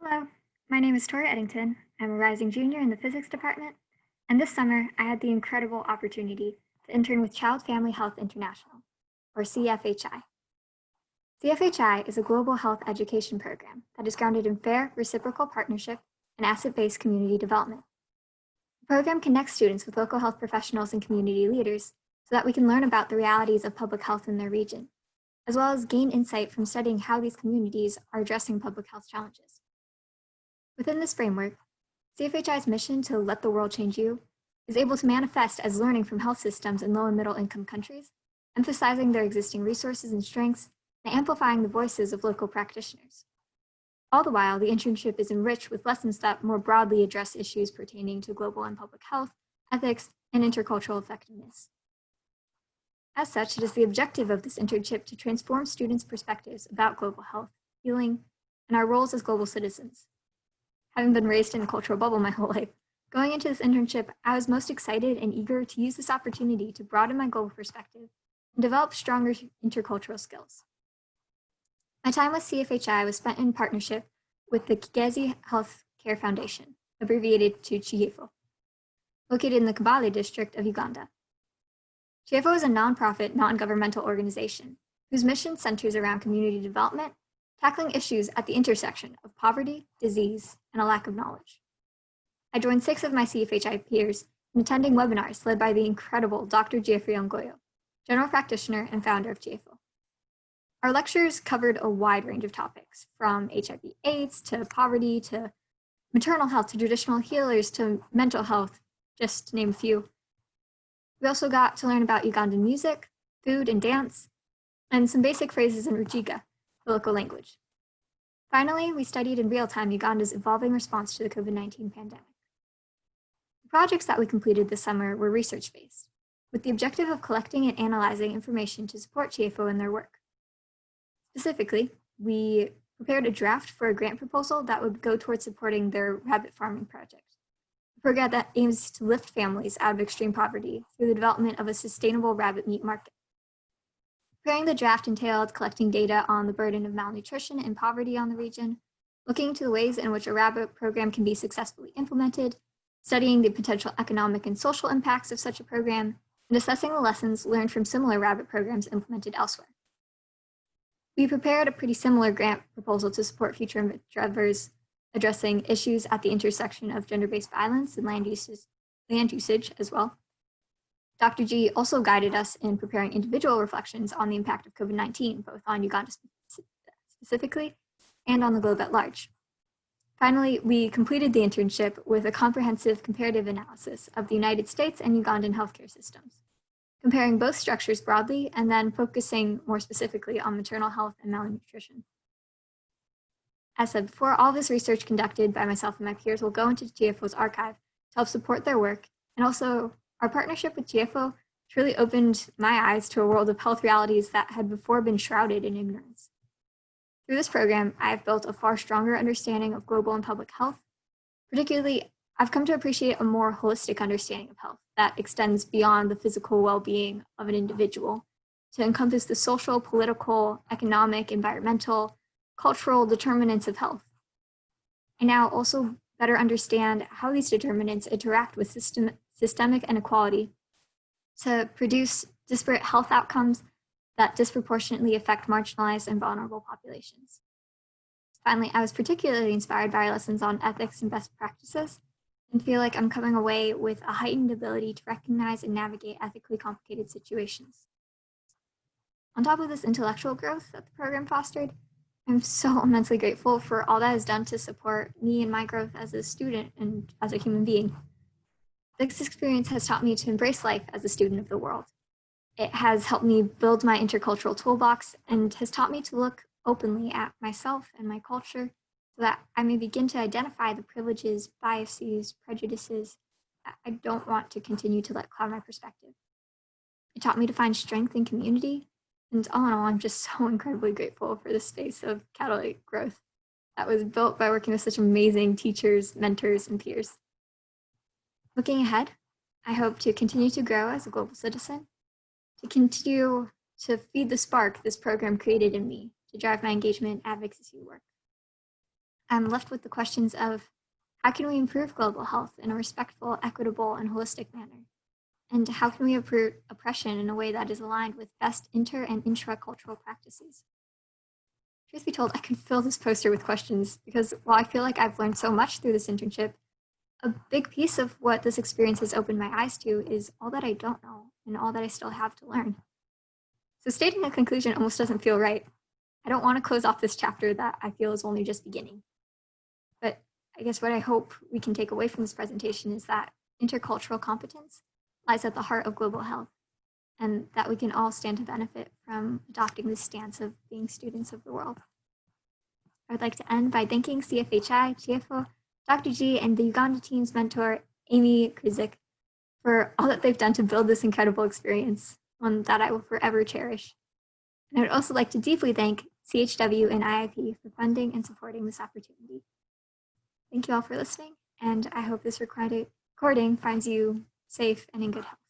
Hello, my name is Tori Edington. I'm a rising junior in the physics department, and this summer I had the incredible opportunity to intern with Child Family Health International, or CFHI. CFHI is a global health education program that is grounded in fair, reciprocal partnership and asset-based community development. The program connects students with local health professionals and community leaders so that we can learn about the realities of public health in their region, as well as gain insight from studying how these communities are addressing public health challenges. Within this framework, CFHI's mission to let the world change you is able to manifest as learning from health systems in low and middle income countries, emphasizing their existing resources and strengths, and amplifying the voices of local practitioners. All the while, the internship is enriched with lessons that more broadly address issues pertaining to global and public health, ethics, and intercultural effectiveness. As such, it is the objective of this internship to transform students' perspectives about global health, healing, and our roles as global citizens. Having been raised in a cultural bubble my whole life, going into this internship, I was most excited and eager to use this opportunity to broaden my global perspective and develop stronger intercultural skills. My time with CFHI was spent in partnership with the Kigezi Health Care Foundation, abbreviated to CHIEFO, located in the Kabale district of Uganda. CHIEFO is a nonprofit, non-governmental organization whose mission centers around community development, tackling issues at the intersection of poverty, disease, and a lack of knowledge. I joined 6 of my CFHI peers in attending webinars led by the incredible Dr. Geoffrey Ongoyo, general practitioner and founder of CHIEFO. Our lectures covered a wide range of topics, from HIV/AIDS to poverty to maternal health to traditional healers to mental health, just to name a few. We also got to learn about Ugandan music, food and dance, and some basic phrases in Rujiga, the local language. Finally, we studied in real time Uganda's evolving response to the COVID-19 pandemic. The projects that we completed this summer were research-based, with the objective of collecting and analyzing information to support CHIEFO in their work. Specifically, we prepared a draft for a grant proposal that would go towards supporting their rabbit farming project, a program that aims to lift families out of extreme poverty through the development of a sustainable rabbit meat market. Preparing the draft entailed collecting data on the burden of malnutrition and poverty on the region, looking into the ways in which a rabbit program can be successfully implemented, studying the potential economic and social impacts of such a program, and assessing the lessons learned from similar rabbit programs implemented elsewhere. We prepared a pretty similar grant proposal to support future endeavors addressing issues at the intersection of gender-based violence and land usage as well. Dr. G also guided us in preparing individual reflections on the impact of COVID-19, both on Uganda specifically and on the globe at large. Finally, we completed the internship with a comprehensive comparative analysis of the United States and Ugandan healthcare systems, comparing both structures broadly and then focusing more specifically on maternal health and malnutrition. As said before, all this research conducted by myself and my peers will go into CHIEFO's archive to help support their work, and also our partnership with CHIEFO truly opened my eyes to a world of health realities that had before been shrouded in ignorance. Through this program, I have built a far stronger understanding of global and public health. Particularly, I've come to appreciate a more holistic understanding of health that extends beyond the physical well-being of an individual to encompass the social, political, economic, environmental, cultural determinants of health. I now also better understand how these determinants interact with systemic inequality to produce disparate health outcomes that disproportionately affect marginalized and vulnerable populations. Finally, I was particularly inspired by our lessons on ethics and best practices and feel like I'm coming away with a heightened ability to recognize and navigate ethically complicated situations. On top of this intellectual growth that the program fostered, I'm so immensely grateful for all that is done to support me and my growth as a student and as a human being. This experience has taught me to embrace life as a student of the world. It has helped me build my intercultural toolbox and has taught me to look openly at myself and my culture so that I may begin to identify the privileges, biases, prejudices that I don't want to continue to let cloud my perspective. It taught me to find strength in community, and all in all, I'm just so incredibly grateful for this space of catalytic growth that was built by working with such amazing teachers, mentors, and peers. Looking ahead, I hope to continue to grow as a global citizen, to continue to feed the spark this program created in me to drive my engagement advocacy work. I'm left with the questions of how can we improve global health in a respectful, equitable, and holistic manner? And how can we uproot oppression in a way that is aligned with best inter and intracultural practices? Truth be told, I could fill this poster with questions because while I feel like I've learned so much through this internship, a big piece of what this experience has opened my eyes to is all that I don't know and all that I still have to learn. So stating a conclusion almost doesn't feel right. I don't want to close off this chapter that I feel is only just beginning. But I guess what I hope we can take away from this presentation is that intercultural competence lies at the heart of global health, and that we can all stand to benefit from adopting this stance of being students of the world. I would like to end by thanking CFHI, GFO, Dr. G, and the Uganda team's mentor, Amy Krizik, for all that they've done to build this incredible experience, one that I will forever cherish. And I would also like to deeply thank CHW and IIP for funding and supporting this opportunity. Thank you all for listening, and I hope this recording finds you safe and in good health.